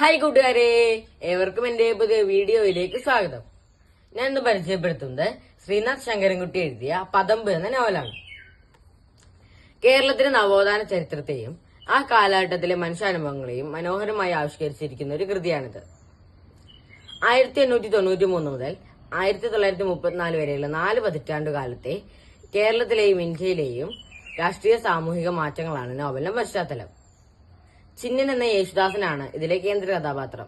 Hi കൂട്ടുകാരെ, ഏവർക്കും എന്റെ പുതിയ വീഡിയോയിലേക്ക് സ്വാഗതം. ഞാൻ ഇന്ന് പരിചയപ്പെടുത്തുന്നത് ശ്രീനാഥ് ശങ്കരൻകുട്ടി എഴുതിയ പദമ്പ് എന്ന നോവലാണ്. കേരളത്തിലെ നവോത്ഥാന ചരിത്രത്തെയും ആ കാലഘട്ടത്തിലെ മനുഷ്യാനുഭവങ്ങളെയും മനോഹരമായി ആവിഷ്കരിച്ചിരിക്കുന്ന ഒരു കൃതിയാണിത്. 1893 മുതൽ 1934 വരെയുള്ള 4 പതിറ്റാണ്ടുകാലത്തെ കേരളത്തിലെയും ഇന്ത്യയിലെയും രാഷ്ട്രീയ സാമൂഹിക മാറ്റങ്ങളാണ് നോവലിന്റെ പശ്ചാത്തലം. ചിന്നൻ എന്ന യേശുദാസനാണ് ഇതിലെ കേന്ദ്ര കഥാപാത്രം.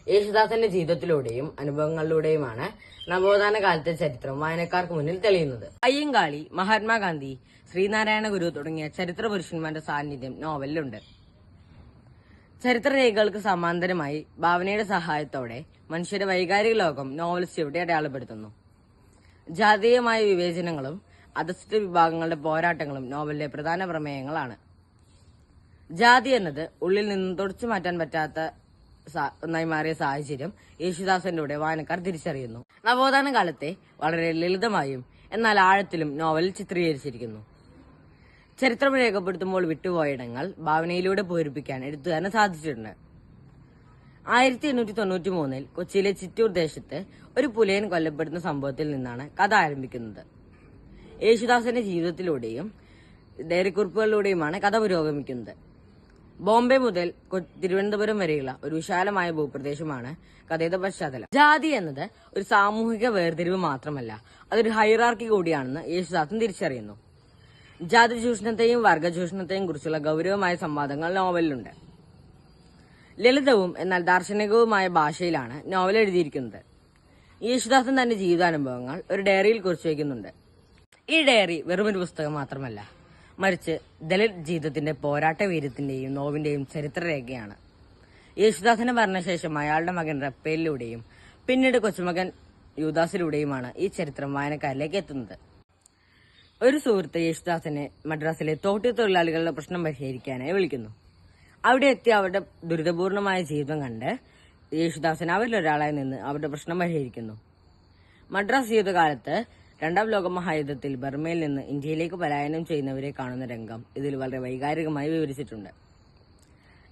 യേശുദാസന്റെ ജീവിതത്തിലൂടെയും അനുഭവങ്ങളിലൂടെയുമാണ് നവോത്ഥാന കാലത്തെ ചരിത്രം വായനക്കാർക്ക് മുന്നിൽ തെളിയുന്നത്. അയ്യങ്കാളി, മഹാത്മാഗാന്ധി, ശ്രീനാരായണ ഗുരു തുടങ്ങിയ ചരിത്ര പുരുഷന്മാരുടെ സാന്നിധ്യം നോവലിലുണ്ട്. ചരിത്രരേഖകൾക്ക് സമാന്തരമായി ഭാവനയുടെ സഹായത്തോടെ മനുഷ്യരുടെ വൈകാരിക ലോകം നോവലിസ്റ്റ് ഇവിടെ അടയാളപ്പെടുത്തുന്നു. ജാതീയമായ വിവേചനങ്ങളും അധസ്ഥിത വിഭാഗങ്ങളുടെ പോരാട്ടങ്ങളും നോവലിലെ പ്രധാന പ്രമേയങ്ങളാണ്. ജാതി എന്നത് ഉള്ളിൽ നിന്നും തുടച്ചു മാറ്റാൻ പറ്റാത്ത ഒന്നായി മാറിയ സാഹചര്യം യേശുദാസനിലൂടെ വായനക്കാർ തിരിച്ചറിയുന്നു. നവോത്ഥാന കാലത്തെ വളരെ ലളിതമായും എന്നാൽ ആഴത്തിലും നോവലിൽ ചിത്രീകരിച്ചിരിക്കുന്നു. ചരിത്രം രേഖപ്പെടുത്തുമ്പോൾ വിട്ടുപോയിടങ്ങൾ ഭാവനയിലൂടെ പൂരിപ്പിക്കാൻ എഴുത്തുകാരന് സാധിച്ചിട്ടുണ്ട്. 1893 കൊച്ചിയിലെ ചിറ്റൂർ ദേശത്ത് ഒരു പുലയൻ കൊല്ലപ്പെടുന്ന സംഭവത്തിൽ നിന്നാണ് കഥ ആരംഭിക്കുന്നത്. യേശുദാസന്റെ ജീവിതത്തിലൂടെയും ഡയറിക്കുറിപ്പുകളിലൂടെയുമാണ് കഥ പുരോഗമിക്കുന്നത്. ബോംബെ മുതൽ തിരുവനന്തപുരം വരെയുള്ള ഒരു വിശാലമായ ഭൂപ്രദേശമാണ് കഥയുടെ പശ്ചാത്തലം. ജാതി എന്നത് ഒരു സാമൂഹിക വേർതിരിവ് മാത്രമല്ല, അതൊരു ഹൈറാർക്കി കൂടിയാണെന്ന് യേശുദാസൻ തിരിച്ചറിയുന്നു. ജാതി ചൂഷണത്തെയും വർഗ ചൂഷണത്തെയും കുറിച്ചുള്ള ഗൗരവമായ സംവാദങ്ങൾ നോവലിലുണ്ട്. ലളിതവും എന്നാൽ ദാർശനികവുമായ ഭാഷയിലാണ് നോവൽ എഴുതിയിരിക്കുന്നത്. യേശുദാസൻ തന്റെ ജീവിതാനുഭവങ്ങൾ ഒരു ഡയറിയിൽ കുറിച്ചു വയ്ക്കുന്നുണ്ട്. ഈ ഡയറി വെറുമൊരു പുസ്തകം മാത്രമല്ല, മറിച്ച് ദളിത് ജീവിതത്തിന്റെ പോരാട്ട വീര്യത്തിന്റെയും നോവിന്റെയും ചരിത്രരേഖയാണ്. യേശുദാസന് മരണശേഷം അയാളുടെ മകൻ റപ്പേലിലൂടെയും പിന്നീട് കൊച്ചുമകൻ യൂദാസിലൂടെയുമാണ് ഈ ചരിത്രം വായനക്കാരിലേക്ക് എത്തുന്നത്. ഒരു സുഹൃത്ത് യേശുദാസനെ മദ്രാസിലെ തോട്ടി തൊഴിലാളികളുടെ പ്രശ്നം പരിഹരിക്കാനായി വിളിക്കുന്നു. അവിടെ എത്തി അവരുടെ ദുരിതപൂർണമായ ജീവിതം കണ്ട് യേശുദാസൻ അവരിലൊരാളായി നിന്ന് അവരുടെ പ്രശ്നം പരിഹരിക്കുന്നു. മദ്രാസ് ജീവിതകാലത്ത് 2ാം ലോകമഹായുദ്ധത്തിൽ ബർമയിൽ നിന്ന് ഇന്ത്യയിലേക്ക് പലായനം ചെയ്യുന്നവരെ കാണുന്ന രംഗം ഇതിൽ വളരെ വൈകാരികമായി വിവരിച്ചിട്ടുണ്ട്.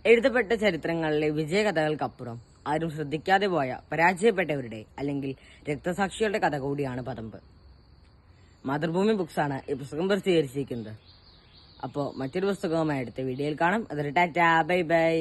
എഴുതപ്പെട്ട ചരിത്രങ്ങളിലെ വിജയകഥകൾക്കപ്പുറം ആരും ശ്രദ്ധിക്കാതെ പോയ പരാജയപ്പെട്ടവരുടെ അല്ലെങ്കിൽ രക്തസാക്ഷികളുടെ കഥ കൂടിയാണ് പദമ്പ്. മാതൃഭൂമി ബുക്സാണ് ഈ പുസ്തകം പ്രസിദ്ധീകരിച്ചിരിക്കുന്നത്. അപ്പോൾ മറ്റൊരു പുസ്തകവുമായി അടുത്ത വീഡിയോയിൽ കാണാം. അതൊരു ടാറ്റാ, ബൈ ബൈ.